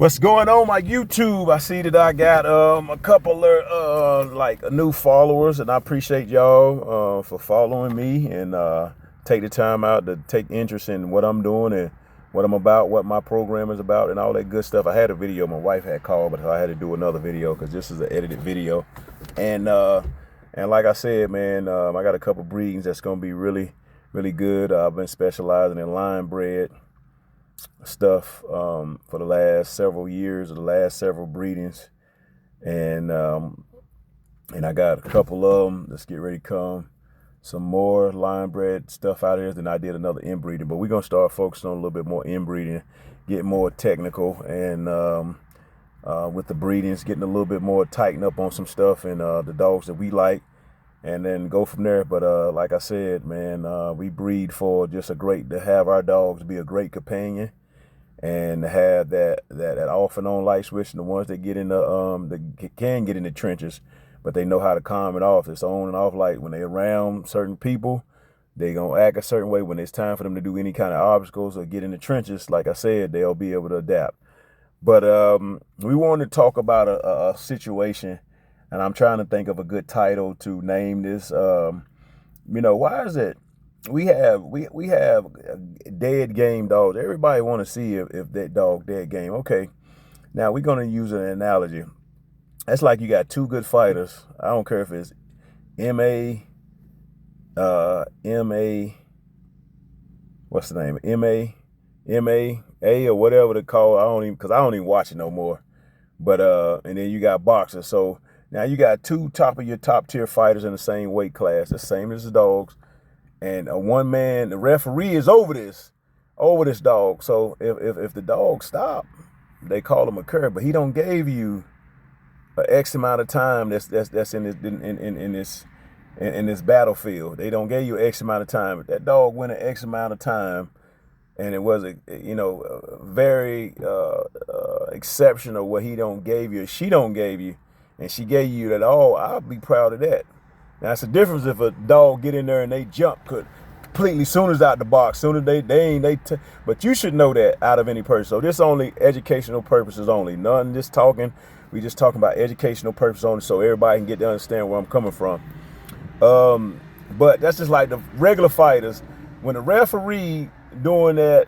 What's going on my YouTube? I see that I got a couple of like new followers, and I appreciate y'all for following me and take the time out to take interest in what I'm doing and what I'm about, what my program is about, and all that good stuff. I had a video my wife had called, but I had to do another video because this is an edited video. And like I said, man, I got a couple breedings that's gonna be really good. I've been specializing in line bred stuff for the last several years, or the last several breedings, and I got a couple of them that's get ready to come, some more line bred stuff out here. Then I did another inbreeding, but we're gonna start focusing on a little bit more inbreeding, get more technical, and with the breedings, getting a little bit more tightened up on some stuff and the dogs that we like, and then go from there. But like I said, man, we breed for just to have our dogs be a great companion, and to have that off and on light switch. And the ones that get in that can get in the trenches, but they know how to calm it off. It's on and off light. When they're around certain people, they gonna act a certain way. When it's time for them to do any kind of obstacles or get in the trenches, like I said, they'll be able to adapt. But we wanted to talk about a situation, and I'm trying to think of a good title to name this. Why is it we have dead game dogs? Everybody want to see if that dog dead game. Okay, now we're gonna use an analogy. That's like you got two good fighters. I don't care if it's M.A., what's the name? M.A. or whatever they call. I don't even watch it no more. But and then you got boxers. So now you got two top tier fighters in the same weight class, the same as the dogs. And one man, the referee is over this dog. So if the dog stop, they call him a curve, but he don't gave you an X amount of time that's in this battlefield. They don't give you X amount of time. If that dog went an X amount of time, and it was very exceptional what he don't gave you, she don't gave you, and she gave you that all, I'll be proud of that. Now it's the difference if a dog get in there and they jump completely soon as out the box, soon as but you should know that out of any person. So this only educational purposes only. None just talking. We just talking about educational purposes only, so everybody can get to understand where I'm coming from. But that's just like the regular fighters. When the referee doing that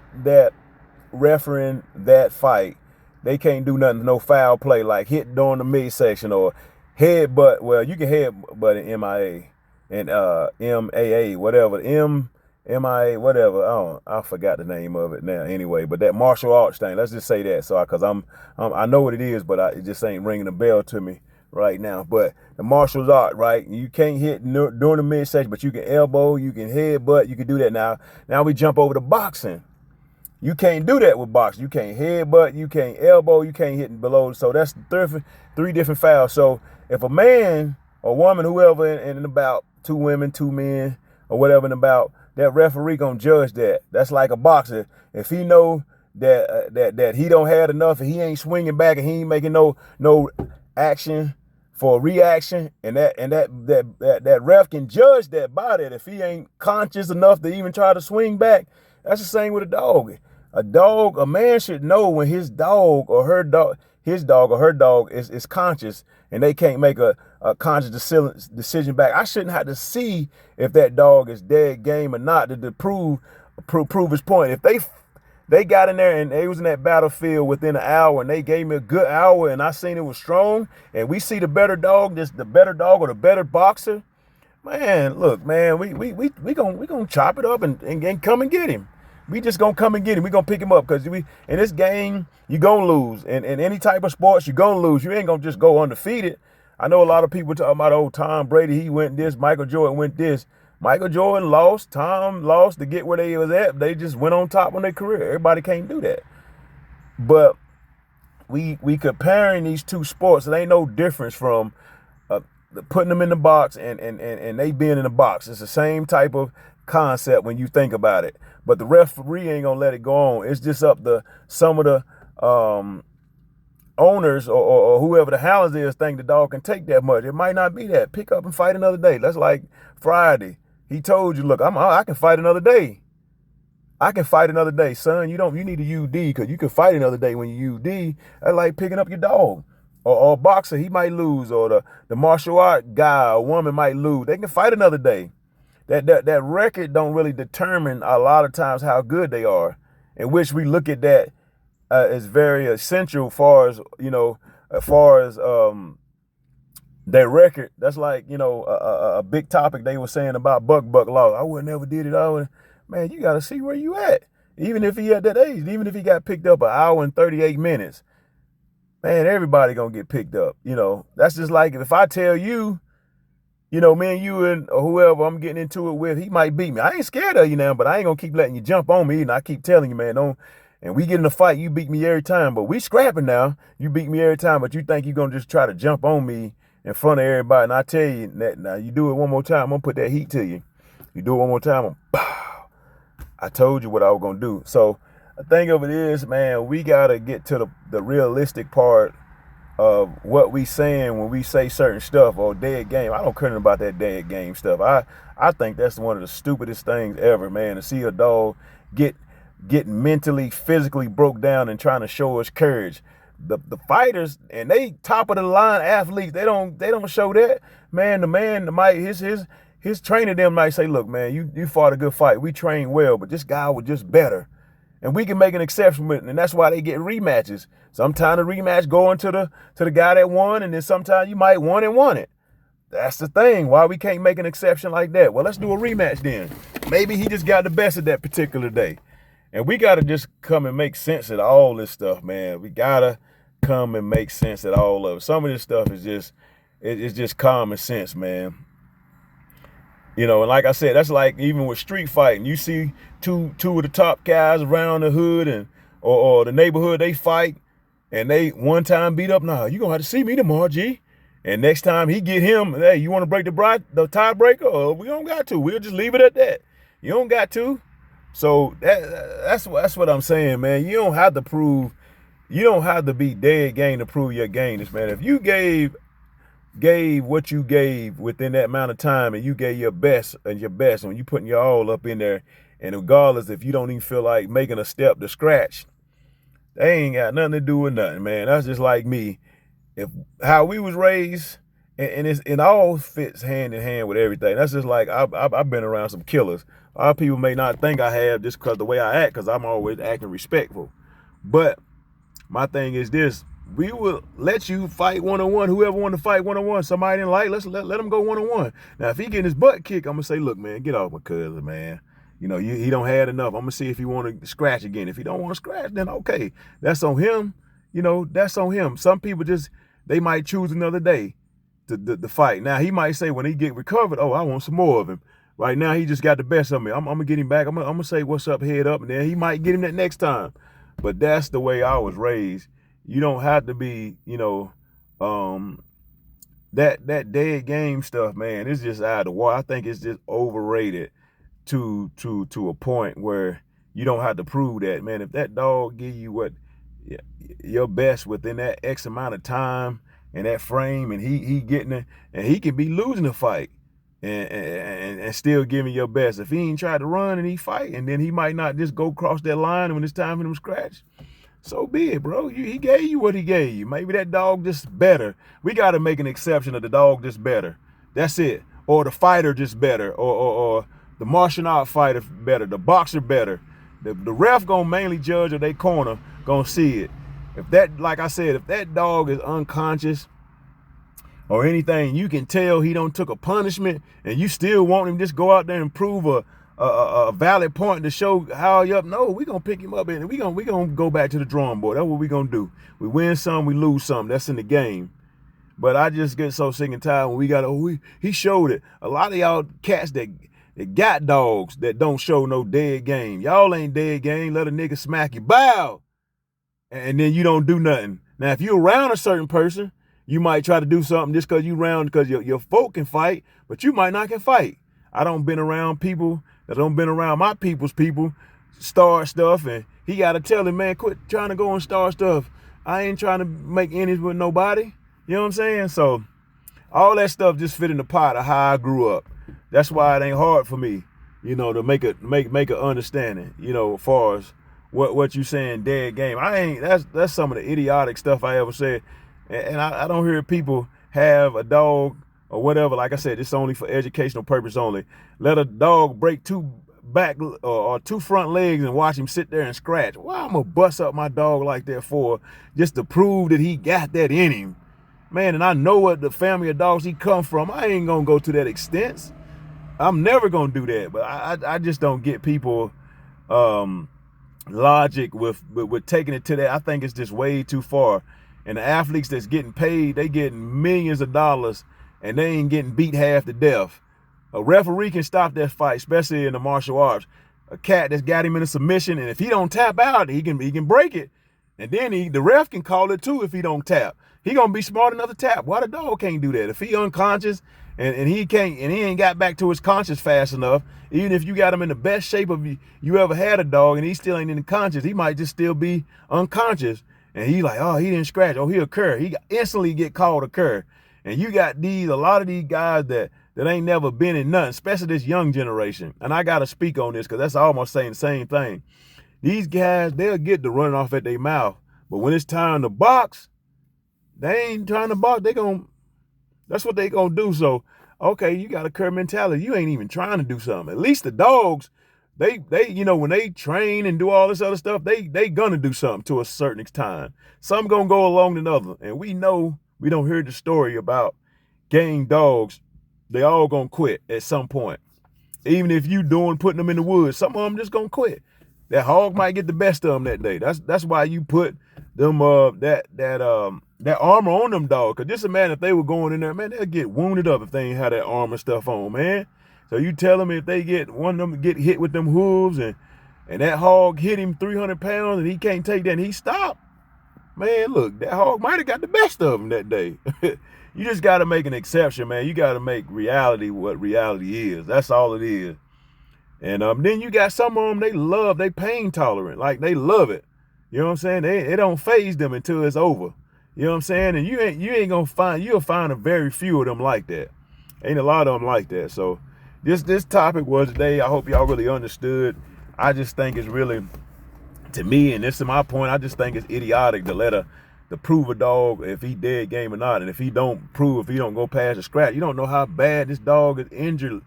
refereeing that fight, they can't do nothing, no foul play like hit during the midsection or headbutt. Well, you can headbutt in MIA and MAA, whatever, MIA, whatever. I forgot the name of it now. Anyway, but that martial arts thing, let's just say that. So, because I know what it is, but it just ain't ringing a bell to me right now. But the martial art, right? You can't hit during the midsection, but you can elbow, you can headbutt, you can do that now. Now we jump over to boxing. You can't do that with boxing. You can't headbutt, you can't elbow, you can't hit below. So that's three different fouls. So if a man or woman, whoever, in about two women, two men, or whatever in about, that referee gonna judge that. That's like a boxer. If he know that he don't have enough and he ain't swinging back and he ain't making no action for a reaction, and that ref can judge that by that. If he ain't conscious enough to even try to swing back, that's the same with a dog. A man should know when his dog or her dog is conscious, and they can't make a conscious decision back. I shouldn't have to see if that dog is dead game or not to prove his point. If they got in there and they was in that battlefield within an hour, and they gave me a good hour, and I seen it was strong, and we see the better dog or the better boxer, man, look, man, we gonna chop it up and come and get him. We just gonna come and get him. We gonna pick him up, because in this game you gonna lose. In any type of sports you gonna lose. You ain't gonna just go undefeated. I know a lot of people talking about Tom Brady, he went this, Michael Jordan went this. Michael Jordan lost, Tom lost to get where they was at. They just went on top on their career. Everybody can't do that. But we comparing these two sports. It ain't no difference from putting them in the box and they being in the box. It's the same type of concept when you think about it. But the referee ain't gonna let it go on. It's just up to some of the owners or whoever the hounds is think the dog can take that much. It might not be that. Pick up and fight another day. That's like Friday. He told you, look, I can fight another day. I can fight another day, son. You need a UD because you can fight another day when you UD. That's like picking up your dog. Or a boxer, he might lose, or the martial art guy or woman might lose. They can fight another day. That record don't really determine a lot of times how good they are, in which we look at that as very essential as far as their record. That's like, a big topic they were saying about Buck Law. I would never did it. Man, you got to see where you at. Even if he at that age, even if he got picked up 1 hour and 38 minutes, man, everybody gonna get picked up. That's just like if I tell you, me and you and or whoever I'm getting into it with, he might beat me. I ain't scared of you now, but I ain't gonna keep letting you jump on me. And I keep telling you, man, don't. And we get in a fight, you beat me every time. But we scrapping now. You beat me every time, but you think you're gonna just try to jump on me in front of everybody. And I tell you that now, you do it one more time, I'm gonna put that heat to you. You do it one more time, I told you what I was gonna do. So the thing of it is, man, we gotta get to the realistic part of what we saying when we say certain stuff or dead game. I don't care about that dead game stuff. I think that's one of the stupidest things ever, man, to see a dog get mentally, physically broke down and trying to show us courage. The fighters, and they top of the line athletes, they don't show that. Man, the man might his trainer them might say, look, man, you fought a good fight. We trained well, but this guy was just better. And we can make an exception with it, and that's why they get rematches. Sometimes the rematch going to the guy that won, and then sometimes you might won it. That's the thing. Why we can't make an exception like that? Well, let's do a rematch then. Maybe he just got the best of that particular day. And we got to just come and make sense of all this stuff, man. We got to come and make sense of all of it. Some of this stuff is just common sense, man. And like I said, that's like even with street fighting. You see two of the top guys around the hood and or the neighborhood, they fight, and they one time beat up. Nah, you gonna have to see me tomorrow, G. And next time he get him, hey, you want to break the tiebreaker? Or we don't got to. We'll just leave it at that. You don't got to. So that's what I'm saying, man. You don't have to be dead game to prove your gameness, man. If you gave what you gave within that amount of time, and you gave your best, and when you putting your all up in there, and regardless if you don't even feel like making a step to scratch, they ain't got nothing to do with nothing, man. That's just like me. If how we was raised, and it all fits hand in hand with everything. That's just like I've been around some killers. A lot of people may not think I have just because the way I act, because I'm always acting respectful. But my thing is this. We will let you fight one-on-one. Whoever want to fight one-on-one, somebody didn't like, let him go one-on-one. Now, if he getting his butt kicked, I'm going to say, look, man, get off my cousin, man. He don't had enough. I'm going to see if he want to scratch again. If he don't want to scratch, then okay. That's on him. That's on him. Some people they might choose another day to fight. Now, he might say when he get recovered, oh, I want some more of him. Right now, he just got the best of me. I'm going to get him back. I'm going to say, what's up, head up, and then he might get him that next time. But that's the way I was raised. You don't have to be, that dead game stuff, man. It's just out of the water. I think it's just overrated to a point where you don't have to prove that, man. If that dog give you what your best within that X amount of time and that frame, and he getting it, and he can be losing the fight and still giving your best. If he ain't tried to run and he fight, and then he might not just go across that line when it's time for him to scratch. So be it, bro. He gave you what he gave you. Maybe that dog just better. We got to make an exception of the dog just better. That's it. Or the fighter just better. Or the martial art fighter better. The boxer better. The ref going to mainly judge of their corner, going to see it. If that, like I said, if that dog is unconscious or anything, you can tell he don't took a punishment, and you still want him to just go out there and prove a valid point to show how you up. No, we're gonna pick him up and we gonna go back to the drawing board. That's what we're gonna do. We win some, we lose some. That's in the game. But I just get so sick and tired when we got he showed it. A lot of y'all cats that got dogs that don't show no dead game. Y'all ain't dead game. Let a nigga smack you. Bow. And then you don't do nothing. Now if you're around a certain person, you might try to do something just because you around, because your folk can fight, but you might not can fight. I don't been around people that don't been around my people's people start stuff, and he got to tell him, man, quit trying to go and start stuff. I ain't trying to make enemies with nobody. You know what I'm saying? So all that stuff just fit in the pot of how I grew up. That's why it ain't hard for me. you know, to make an understanding, you know, as far as what you saying dead game. That's some of the idiotic stuff I ever said. And I don't hear people have a dog or whatever. Like I said, it's only for educational purpose only. Let a dog break two back or two front legs and watch him sit there and scratch. Why I'm gonna bust up my dog like that for? Just to prove that he got that in him, man. And I know what the family of dogs he come from. I ain't gonna go to that extent. I'm never gonna do that. But I just don't get people logic with taking it to that. I think it's just way too far. And the athletes that's getting paid, they getting millions of dollars and they ain't getting beat half to death. A referee can stop that fight, especially in the martial arts. A cat that's got him in a submission, and if he don't tap out, he can break it. And then the ref can call it too if he don't tap. He gonna be smart enough to tap. Why the dog can't do that? If he unconscious and he ain't got back to his conscious fast enough, even if you got him in the best shape of you ever had a dog and he still ain't in the conscious, he might just still be unconscious. And he like, oh, he didn't scratch. Oh, he occur. He instantly get called occur. And you got a lot of these guys that ain't never been in nothing, especially this young generation. And I got to speak on this because that's almost saying the same thing. These guys, they'll get the running off at their mouth. But when it's time to box, they ain't trying to box. That's what they going to do. So, okay, you got a cur mentality. You ain't even trying to do something. At least the dogs, they you know, when they train and do all this other stuff, they going to do something to a certain time. Some going to go along than other. And we know, we don't hear the story about gang dogs. They all gonna quit at some point. Even if you putting them in the woods, some of them just gonna quit. That hog might get the best of them that day. That's why you put them that armor on them dogs. Cause just imagine if they were going in there, man, they'll get wounded up if they ain't have that armor stuff on, man. So you tell them if they one of them get hit with them hooves and that hog hit him 300 pounds and he can't take that and he stopped. Man, look, that hog might have got the best of him that day. You just got to make an exception, man. You got to make reality what reality is. That's all it is. And then you got some of them, they pain tolerant. Like, they love it. You know what I'm saying? It don't faze them until it's over. You know what I'm saying? And you ain't going to you'll find a very few of them like that. Ain't a lot of them like that. So this topic was today. I hope y'all really understood. I just think it's really, to me, and this is my point, I just think it's idiotic to prove a dog if he dead game or not. And if he don't go past the scratch, you don't know how bad this dog is injured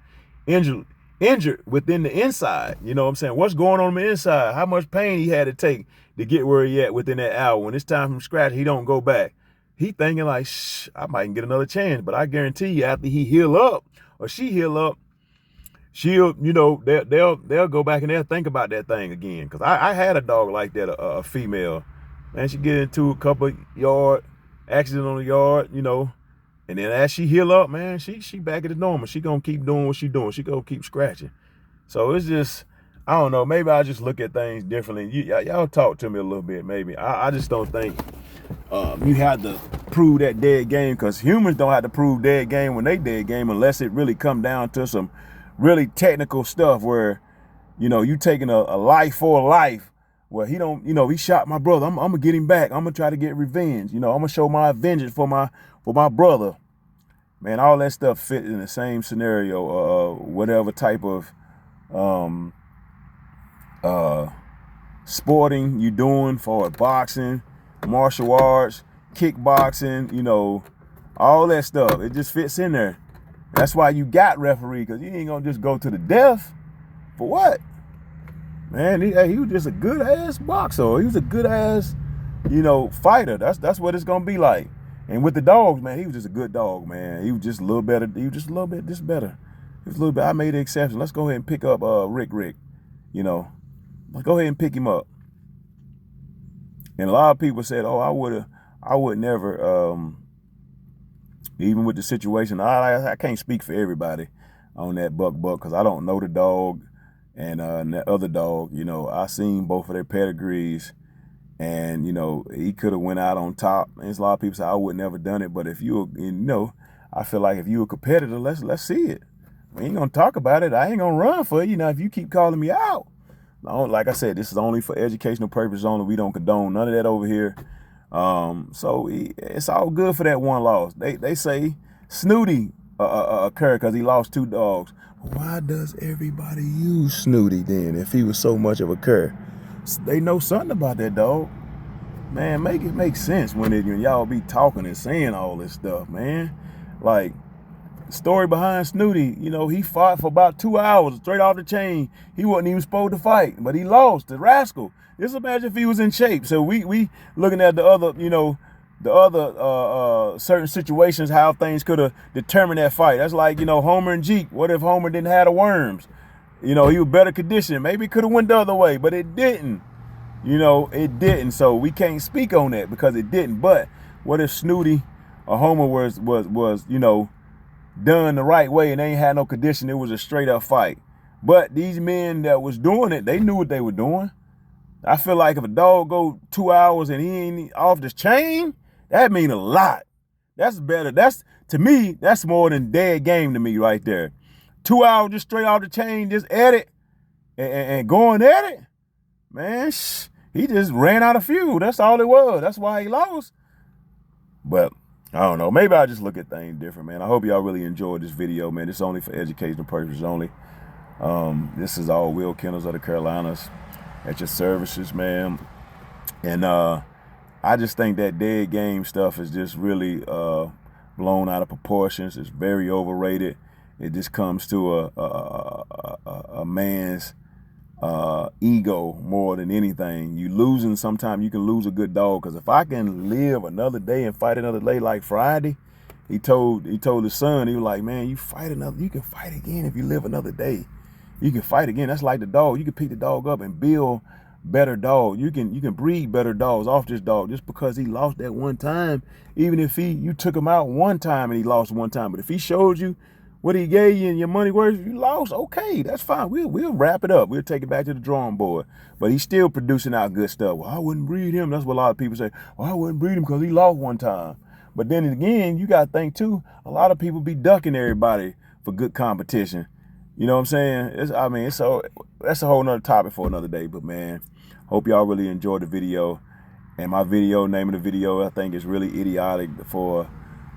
within the inside. You know what I'm saying? What's going on the inside? How much pain he had to take to get where he at within that hour. When it's time from scratch, he don't go back. He thinking like, I might get another chance. But I guarantee you, after he heal up or she heal up, she'll, you know, they'll go back and they'll think about that thing again. Because I had a dog like that, a female. Man, she get into a couple yard accident on the yard, you know, and then as she heal up, man, she back at the normal. She gonna keep doing what she doing. She gonna keep scratching. So it's just, I don't know. Maybe I just look at things differently. Y'all talk to me a little bit. Maybe I just don't think you have to prove that dead game, because humans don't have to prove dead game when they dead game unless it really come down to some really technical stuff where, you know, you taking a life for a life. Well, he don't, you know, he shot my brother. I'm gonna get him back. I'm gonna try to get revenge. You know, I'm gonna show my vengeance for my brother. Man, all that stuff fit in the same scenario. Whatever type of sporting you doing, for boxing, martial arts, kickboxing, you know, all that stuff. It just fits in there. That's why you got referee, because you ain't gonna just go to the death. For what? Man, he was just a good ass boxer. He was a good ass, you know, fighter. That's what it's gonna be like. And with the dogs, man, he was just a good dog, man. He was just a little better. He was just a little bit just better. He was a little bit. I made the exception. Let's go ahead and pick up Rick. You know, let's go ahead and pick him up. And a lot of people said, "Oh, I would never." Even with the situation, I can't speak for everybody on that buck because I don't know the dog. And that other dog, you know, I seen both of their pedigrees, and, you know, he could have went out on top. And there's a lot of people say I would never done it, but if you know, I feel like if you a competitor, let's see it. We ain't gonna talk about it. I ain't gonna run for you. Now, if you keep calling me out, like I said, this is only for educational purposes only. We don't condone none of that over here. So it's all good for that one loss. They say Snooty occurred because he lost two dogs. Why does everybody use Snooty then if he was so much of a cur? They know something about that dog. Man, make it make sense when y'all be talking and saying all this stuff, man. Like, the story behind Snooty, you know, he fought for about 2 hours straight off the chain. He wasn't even supposed to fight, but he lost, the rascal. Just imagine if he was in shape. So we looking at the other, you know, the other certain situations, how things could have determined that fight. That's like, you know, Homer and Jeep. What if Homer didn't have the worms? You know, he was better conditioned. Maybe it could have went the other way, but it didn't. You know, it didn't. So we can't speak on that because it didn't. But what if Snooty or Homer was you know, done the right way and they ain't had no condition? It was a straight up fight. But these men that was doing it, they knew what they were doing. I feel like if a dog go 2 hours and he ain't off the chain, that mean a lot. That's better. That's, to me, that's more than dead game to me right there. 2 hours just straight off the chain, just at it and going at it. Man, he just ran out of fuel. That's all it was. That's why he lost. But I don't know. Maybe I just look at things different, man. I hope y'all really enjoyed this video, man. It's only for educational purposes only. This is all Will Kennels of the Carolinas at your services, man. And I just think that dead game stuff is just really blown out of proportions. It's very overrated. It just comes to a man's ego more than anything. You losing, sometimes you can lose a good dog. Because if I can live another day and fight another day, like Friday, he told his son, he was like, man, you can fight again if you live another day. You can fight again. That's like the dog. You can pick the dog up and build better dog. You can breed better dogs off this dog just because he lost that one time. Even if you took him out one time and he lost one time, but if he showed you what he gave you and your money worth, you lost, okay, that's fine. We'll wrap it up. We'll take it back to the drawing board. But he's still producing out good stuff. Well, I wouldn't breed him. That's what a lot of people say. Well, I wouldn't breed him because he lost one time. But then again, you got to think too, a lot of people be ducking everybody for good competition. You know what I'm saying? So that's a whole nother topic for another day. But man, hope y'all really enjoyed the video. And my name of the video, I think is really idiotic for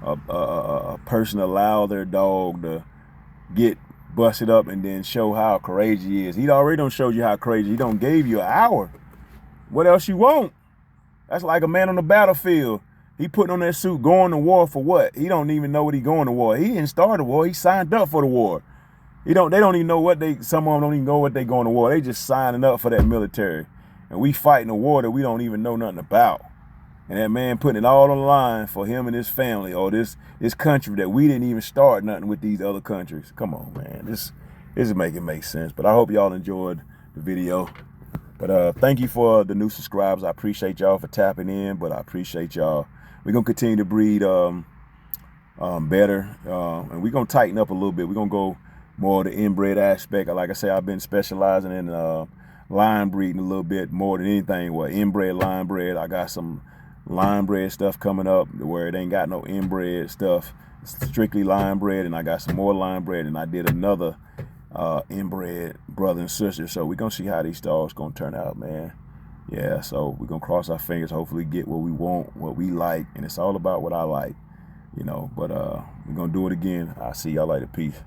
a person to allow their dog to get busted up and then show how crazy he is. He already don't show you how crazy. He don't gave you an hour. What else you want? That's like a man on the battlefield. He putting on that suit, going to war for what? He don't even know what he going to war. He didn't start the war. He signed up for the war. They don't even know some of them don't even know what they going to war. They just signing up for that military. And we fighting a war that we don't even know nothing about. And that man putting it all on the line for him and his family, or this country that we didn't even start nothing with these other countries. Come on, man. This is making make sense. But I hope y'all enjoyed the video. But thank you for the new subscribers. I appreciate y'all for tapping in, but I appreciate y'all. We're going to continue to breed better. And we're going to tighten up a little bit. We're going to go more the inbred aspect. Like I say, I've been specializing in line breeding a little bit more than anything. Well, inbred, line bred. I got some line bred stuff coming up where it ain't got no inbred stuff. It's strictly line bred, and I got some more line bred, and I did another inbred brother and sister. So we're gonna see how these dogs gonna turn out, man. Yeah, so we're gonna cross our fingers, hopefully get what we want, what we like, and it's all about what I like, you know. But we're gonna do it again. I'll see y'all later. Peace.